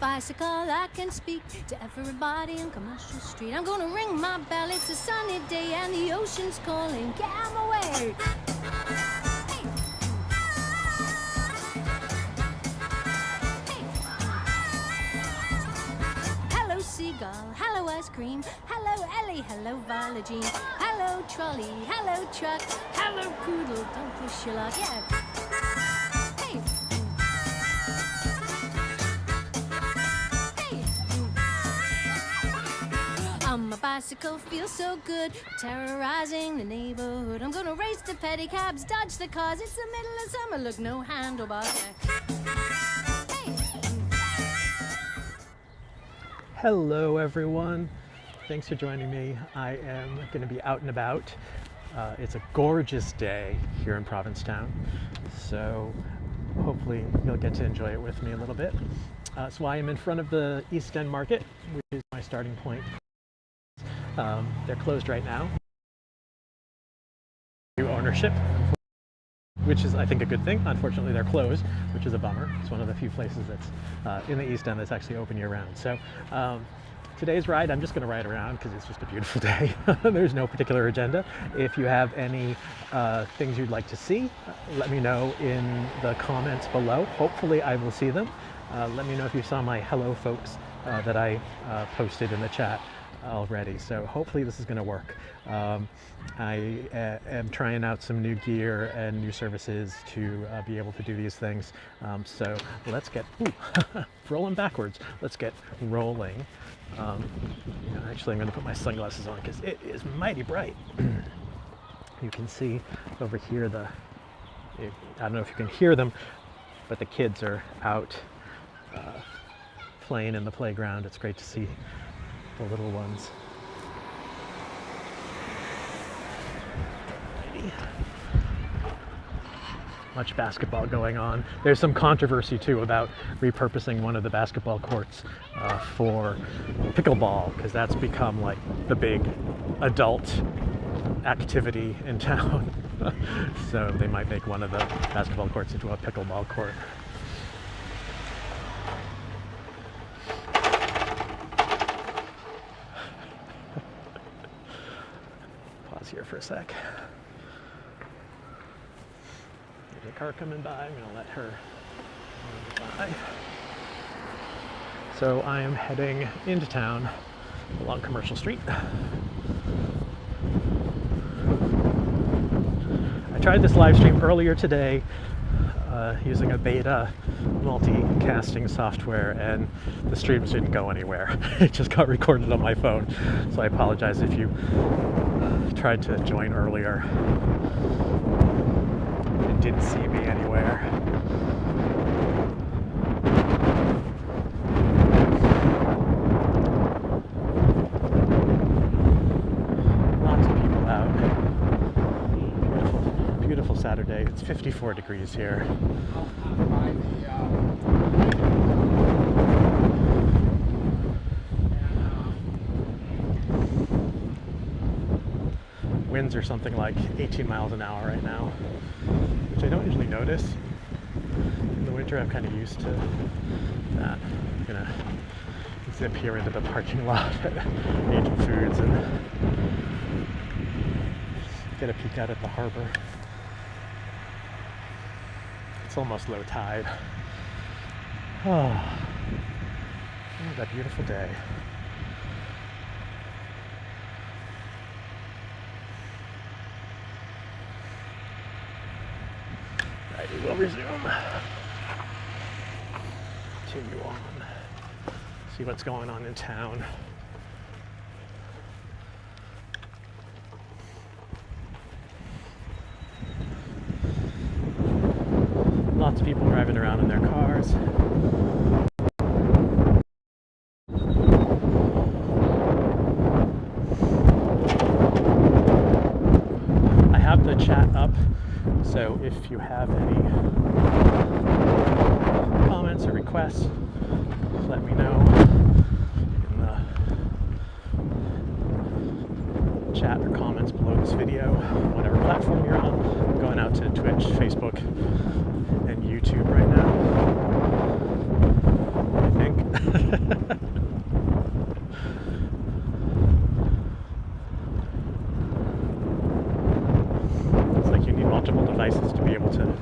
bicycle, I can speak to everybody on Commercial Street. I'm gonna ring my bell, it's a sunny day and the ocean's calling, come away. Hey. Hey. Hello seagull, hello ice cream, hello Ellie, hello Viola Jean, hello trolley, hello truck, hello poodle, don't push your luck, yeah. Hey. My bicycle feels so good, terrorizing the neighborhood. I'm gonna race the pedicabs, dodge the cars. It's the middle of summer, look, no handlebars. Hey. Hello everyone, thanks for joining me. I am going to be out and about. It's a gorgeous day here in Provincetown, so hopefully you'll get to enjoy it with me a little bit. So I am in front of the East End Market, which is my starting point. They're closed right now. New ownership, which is I think a good thing. Unfortunately they're closed, which is a bummer. It's one of the few places that's in the East End that's actually open year round. So today's ride, I'm just going to ride around because it's just a beautiful day. There's no particular agenda. If you have any things you'd like to see, let me know in the comments below. Hopefully I will see them. Let me know if you saw my hello folks that I posted in the chat already, so hopefully this is going to work. I am trying out some new gear and new services to be able to do these things, so let's get rolling backwards. Let's get rolling. Actually I'm going to put my sunglasses on because it is mighty bright. You can see over here I don't know if you can hear them, but the kids are out playing in the playground. It's great to see the little ones. Much basketball going on. There's some controversy too about repurposing one of the basketball courts for pickleball, because that's become like the big adult activity in town. So they might make one of the basketball courts into a pickleball court. Here for a sec. There's a car coming by. I'm going to let her by. So I am heading into town along Commercial Street. I tried this live stream earlier today using a beta multicasting software, and the streams didn't go anywhere. It just got recorded on my phone. So I apologize if you tried to join earlier and didn't see me anywhere. Lots of people out. Beautiful Saturday. It's 54 degrees here. Winds are something like 18 miles an hour right now, which I don't usually notice. In the winter I'm kind of used to that. I'm gonna zip here into the parking lot at Agent Foods and get a peek out at the harbor. It's almost low tide. Oh, that beautiful day. We will resume. Continue on. See what's going on in town. Lots of people driving around in their cars. I have the chat up. So if you have any comments or requests, let me know in the chat or comments below this video, whatever platform you're on. I'm going out to Twitch, Facebook, and YouTube right now, I think. It's like you need multiple devices to be able to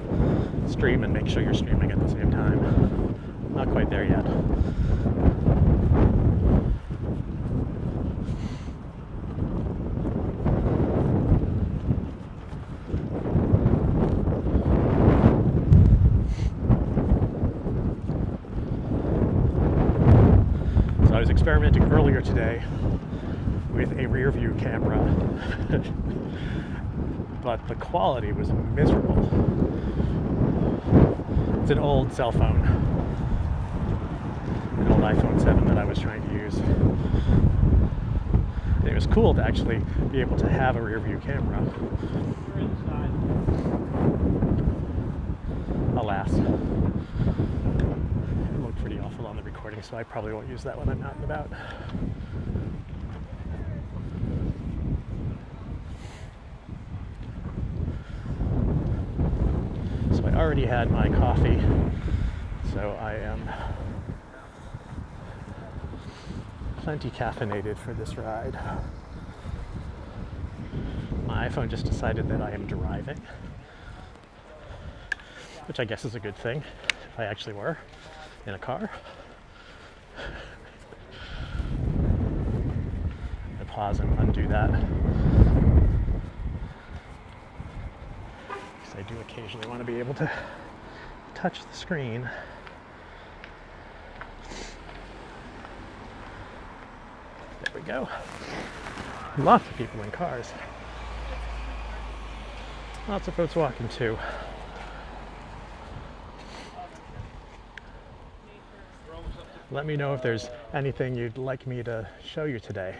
stream and make sure you're streaming at the same time. Not quite there yet. So I was experimenting earlier today with a rear view camera, but the quality was miserable. It's an old cell phone, an old iPhone 7 that I was trying to use. And it was cool to actually be able to have a rear view camera. Alas, it looked pretty awful on the recording, so I probably won't use that when I'm out and about. So I already had my coffee, so I am plenty caffeinated for this ride. My iPhone just decided that I am driving, which I guess is a good thing if I actually were in a car. I pause and undo that, because I do occasionally want to be able to touch the screen. There we go. Lots of people in cars. Lots of folks walking too. Let me know if there's anything you'd like me to show you today.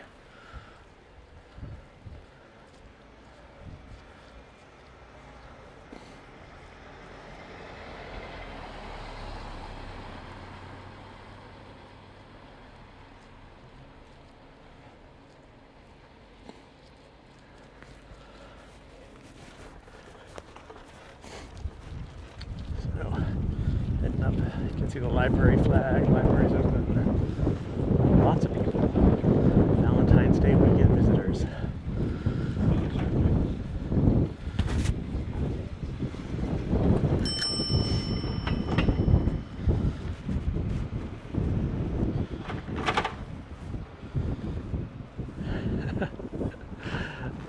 So, heading up, you can see the library flag. Library's open. Lots of people. Valentine's Day weekend visitors.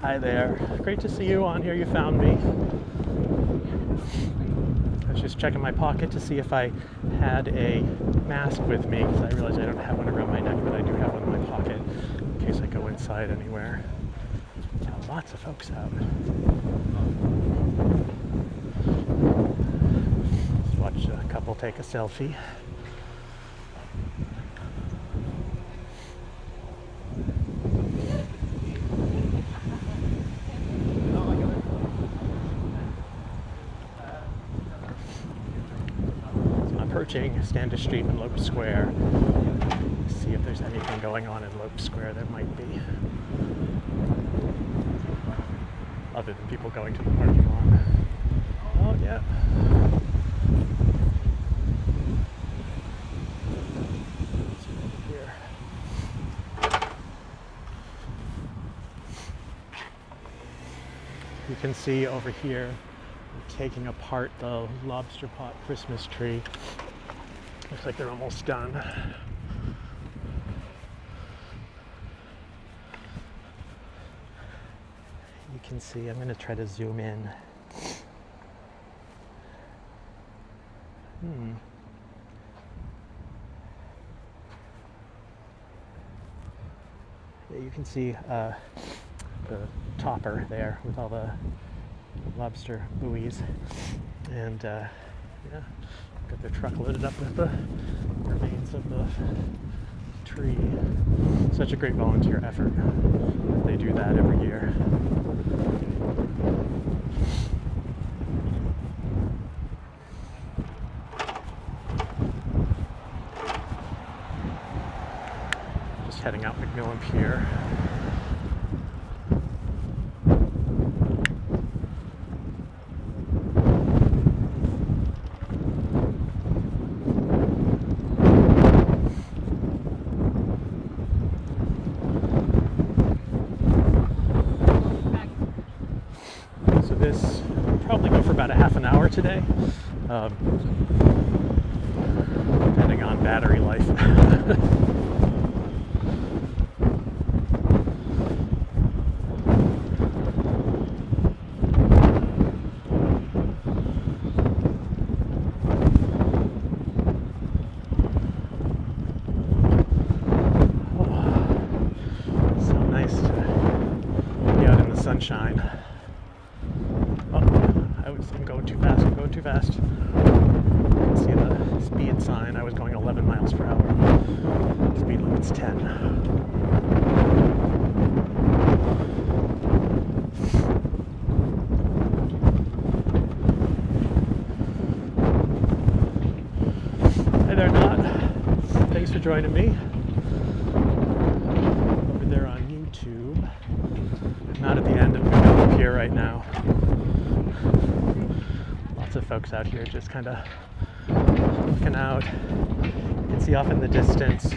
Hi there. Great to see you on here. You found me. I was just checking my pocket to see if I had a mask with me, because I realized I don't have one around my neck, but I do have one in my pocket in case I go inside anywhere. Lots of folks out. Let's watch a couple take a selfie. Approaching Standish Street and Lope Square. See if there's anything going on in Lope Square. There might be. Other than people going to the parking lot. Oh, yeah. Let's see over here. You can see over here taking apart the lobster pot Christmas tree. Looks like they're almost done. You can see, I'm going to try to zoom in. Yeah, you can see the topper there with all the lobster buoys, and yeah, got their truck loaded up with the remains of the tree. Such a great volunteer effort. They do that every year. Just heading out McMillan Pier. today, depending on battery life. Sunshine. Oh, I'm going too fast. I'm going too fast. See the speed sign. I was going 11 miles per hour. Speed limit's 10. Hey there, Dot. Thanks for joining me over there on YouTube. Not at the end of the middle here right now. Lots of folks out here just kind of looking out. You can see off in the distance,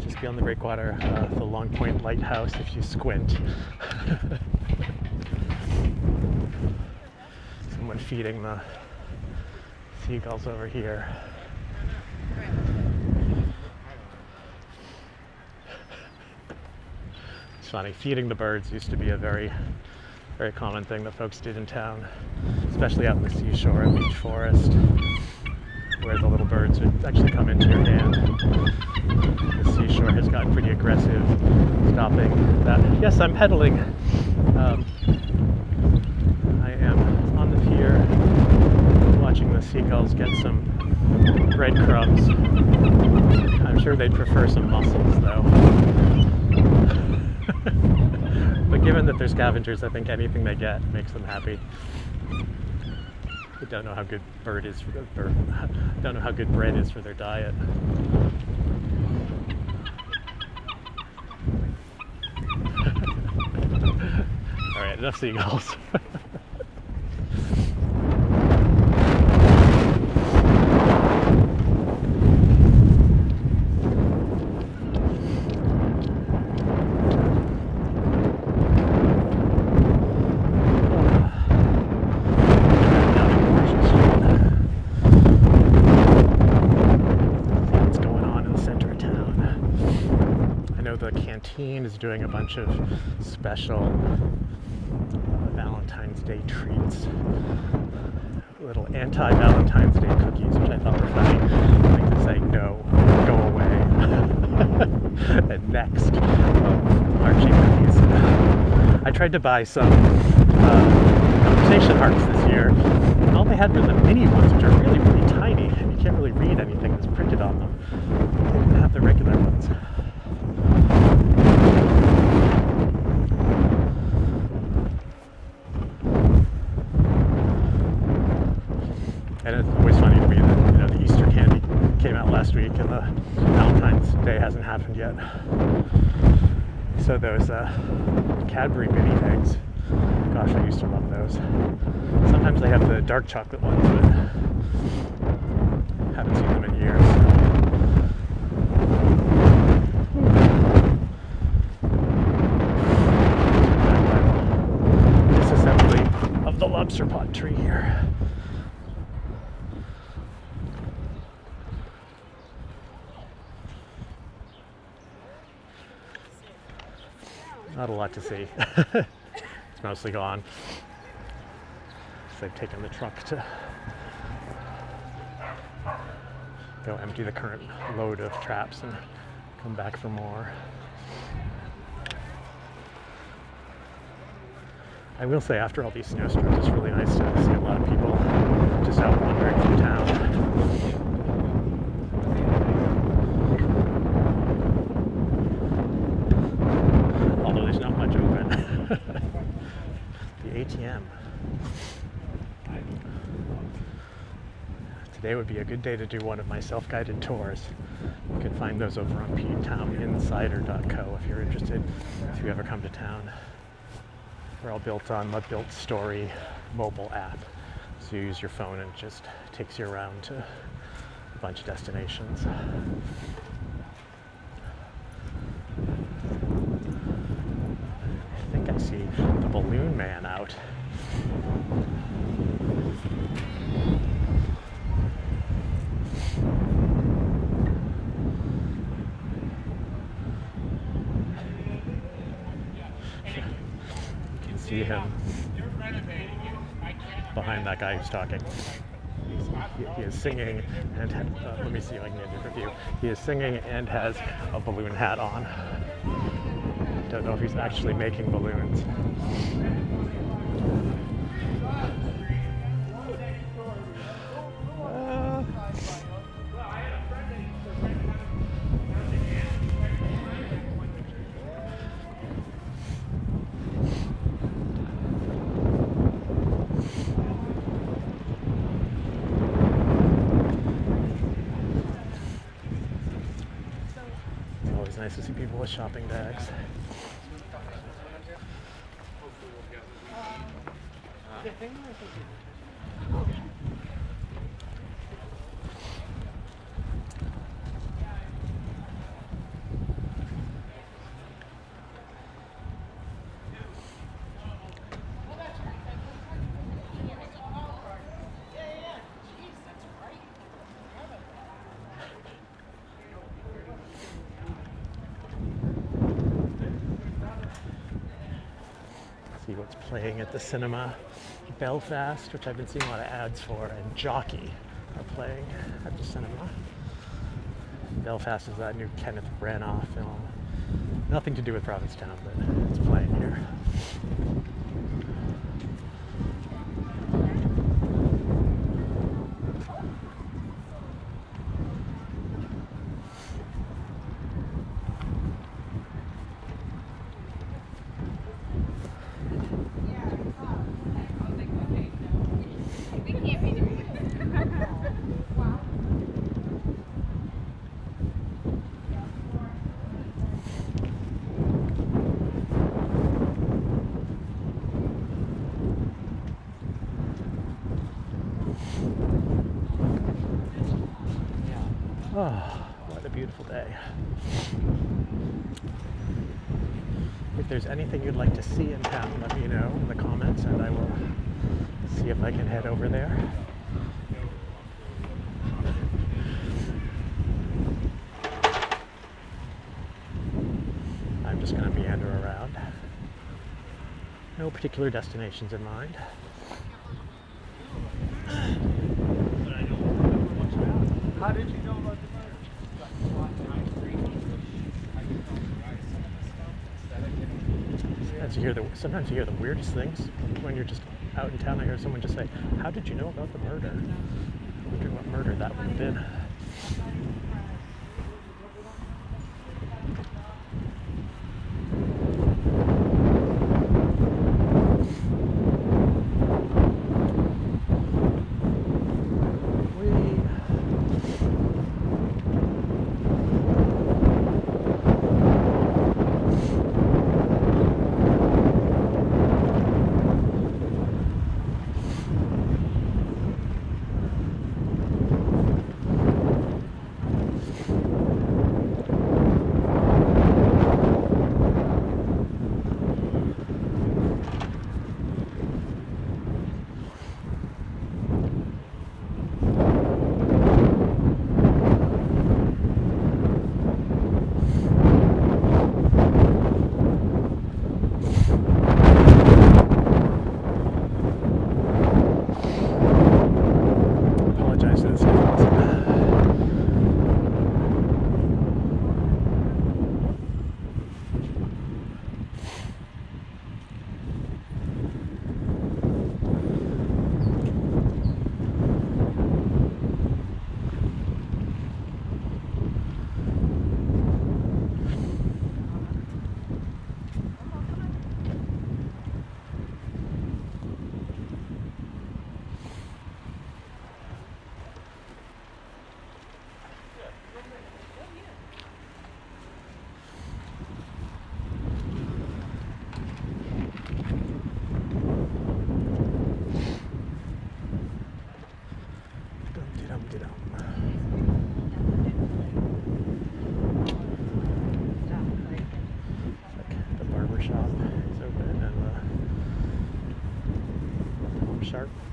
just beyond the breakwater, the Long Point Lighthouse if you squint. Someone feeding the seagulls over here. It's funny, feeding the birds used to be a very common thing that folks did in town, especially out in the seashore and beach forest, where the little birds would actually come into your hand. The seashore has gotten pretty aggressive, stopping that. Yes, I'm pedaling. I am on the pier, watching the seagulls get some breadcrumbs. I'm sure they'd prefer some mussels, though. But given that they're scavengers, I think anything they get makes them happy. I don't know how good bird is for don't know how good bread is for their diet. All right, enough seagulls. Is doing a bunch of special Valentine's Day treats, little anti-Valentine's Day cookies, which I thought were funny. Like to say, no, go away. And next, marching cookies. I tried to buy some conversation hearts this year, and all they had were the mini ones, which are really, really tiny, and you can't really read anything that's printed on them. They didn't have the regular ones. And it's always funny to me that the Easter candy came out last week and the Valentine's Day hasn't happened yet. So those Cadbury mini eggs, gosh, I used to love those. Sometimes they have the dark chocolate ones, but haven't seen them in years. Disassembly of the lobster pot tree here. Not a lot to see. It's mostly gone. So they've taken the truck to go empty the current load of traps and come back for more. I will say, after all these snowstorms, it's really nice to see a lot of people just out wandering through town. The ATM. Today would be a good day to do one of my self-guided tours. You can find those over on Ptowninsider.co if you're interested, if you ever come to town. They're all built on the Built Story mobile app. So you use your phone and it just takes you around to a bunch of destinations. I think I see the balloon man out. see him behind that guy who's talking. He is singing and let me see if I can get a different view. He is singing and has a balloon hat on. Don't know if he's actually making balloons. It's always nice to see people with shopping bags. See what's playing at the cinema. Belfast, which I've been seeing a lot of ads for, and Jockey are playing at the cinema. Belfast is that new Kenneth Branagh film. Nothing to do with Provincetown, but it's playing here. Oh, what a beautiful day. If there's anything you'd like to see in town, let me know in the comments and I will see if I can head over there. I'm just going to meander around. No particular destinations in mind. How did you know about the Sometimes you hear the weirdest things when you're just out in town. I heard someone just say, "How did you know about the murder?" I'm wondering what murder that would have been.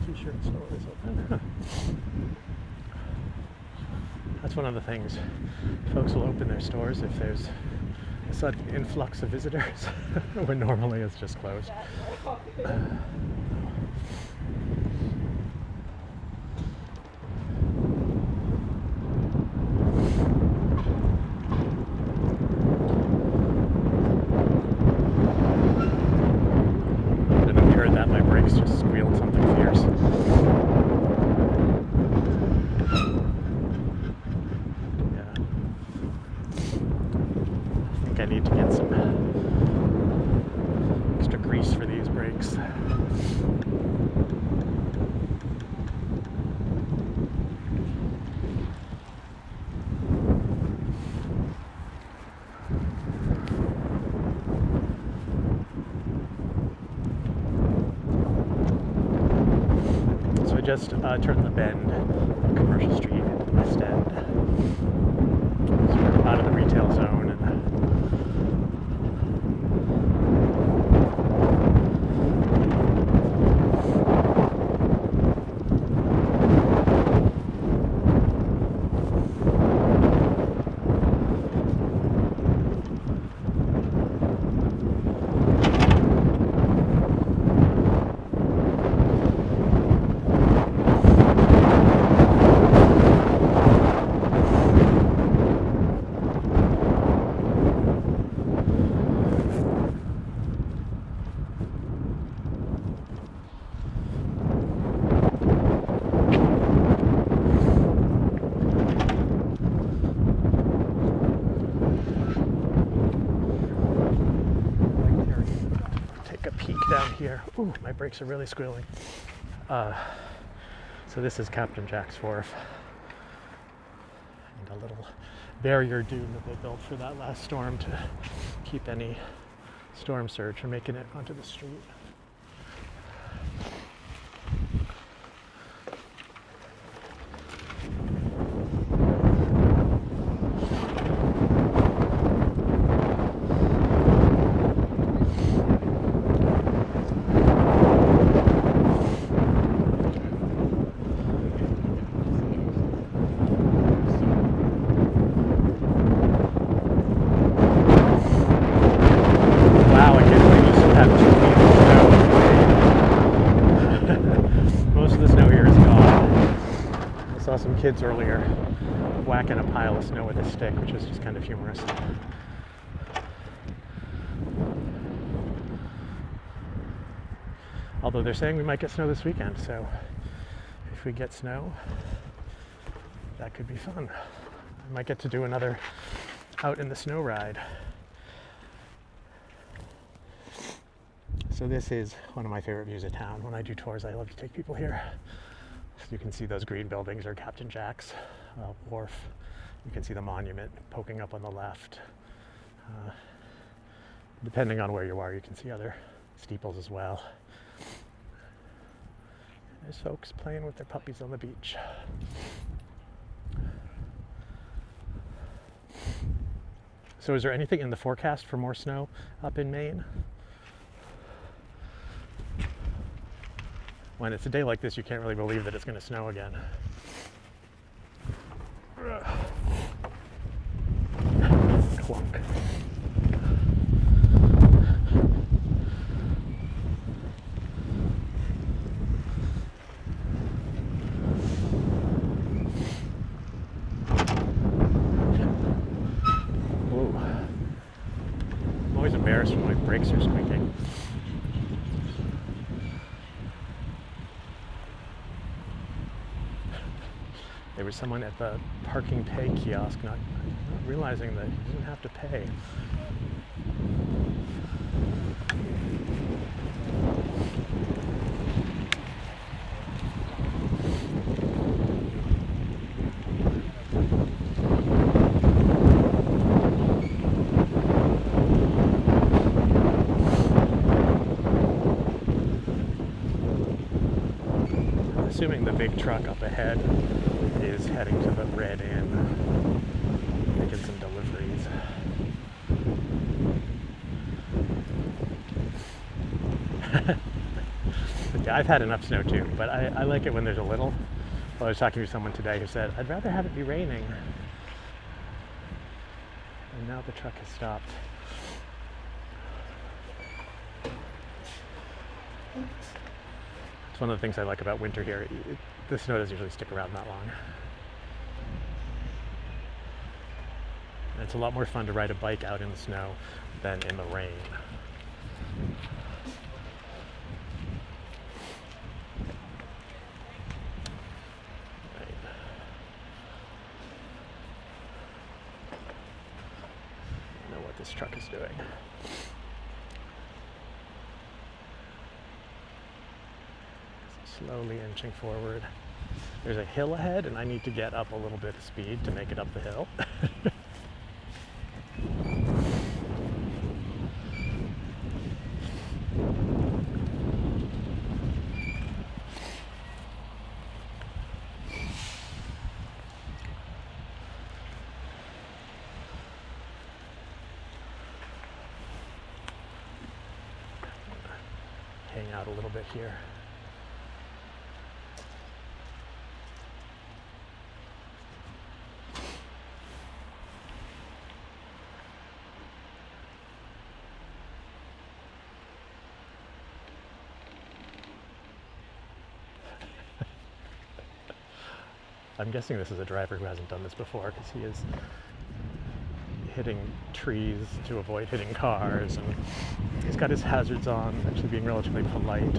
T-shirt store is open. That's one of the things. Folks will open their stores if there's sudden influx of visitors when normally it's just closed. I don't know if you heard that, my brakes just squealed something fierce. Yeah. I think I need to get some extra grease for these brakes. Just turned the bend on Commercial Street into the West End. So we're out of the retail zone and down here. Ooh, my brakes are really squealing. So this is Captain Jack's Wharf. And a little barrier dune that they built for that last storm to keep any storm surge from making it onto the street. Some kids earlier whacking a pile of snow with a stick, which was just kind of humorous. Although they're saying we might get snow this weekend, so if we get snow, that could be fun. I might get to do another out in the snow ride. So this is one of my favorite views of town. When I do tours, I love to take people here. You can see those green buildings are Captain Jack's Wharf. You can see the monument poking up on the left. Depending on where you are, you can see other steeples as well. There's folks playing with their puppies on the beach. So is there anything in the forecast for more snow up in Maine? When it's a day like this, you can't really believe that it's going to snow again. Clunk. Whoa. I'm always embarrassed when my brakes are squeaking. There was someone at the parking pay kiosk not realizing that you didn't have to pay. I'm assuming the big truck up ahead is heading to the Red Inn, making some deliveries. I've had enough snow too, but I like it when there's a little. Well, I was talking to someone today who said, I'd rather have it be raining than now the truck has stopped. It's one of the things I like about winter here. The snow doesn't usually stick around that long. And it's a lot more fun to ride a bike out in the snow than in the rain. Right. I know what this truck is doing. Slowly inching forward. There's a hill ahead, and I need to get up a little bit of speed to make it up the hill. Hang out a little bit here. I'm guessing this is a driver who hasn't done this before, because he is hitting trees to avoid hitting cars, and he's got his hazards on, actually being relatively polite.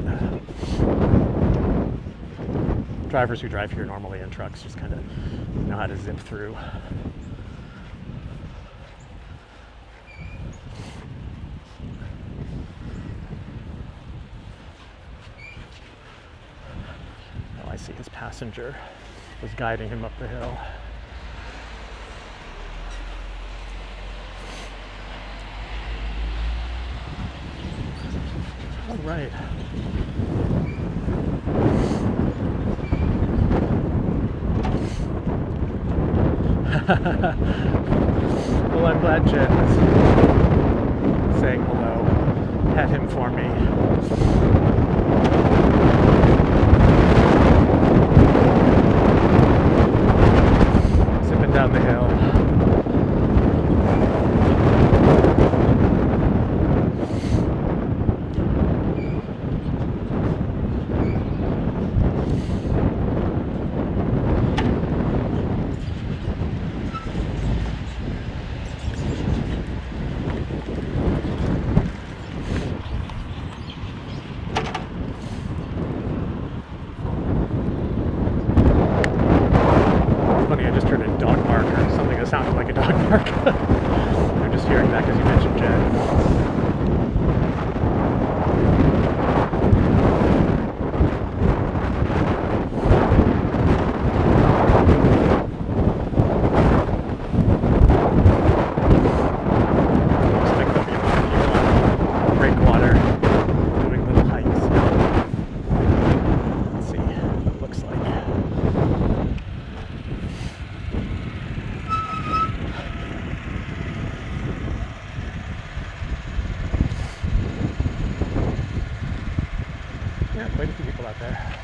Drivers who drive here normally in trucks just kind of know how to zip through. Oh, I see his passenger was guiding him up the hill. All right. Well, I'm glad Jen was saying hello. Pet him for me. Down the hill. Funny, I just heard a dog bark or something that sounded like a dog bark. I'm just hearing that because you mentioned Jen. Looks like there'll be a lot of people on breakwater doing little hikes. Let's see what it looks like. Yeah, quite a few people out there.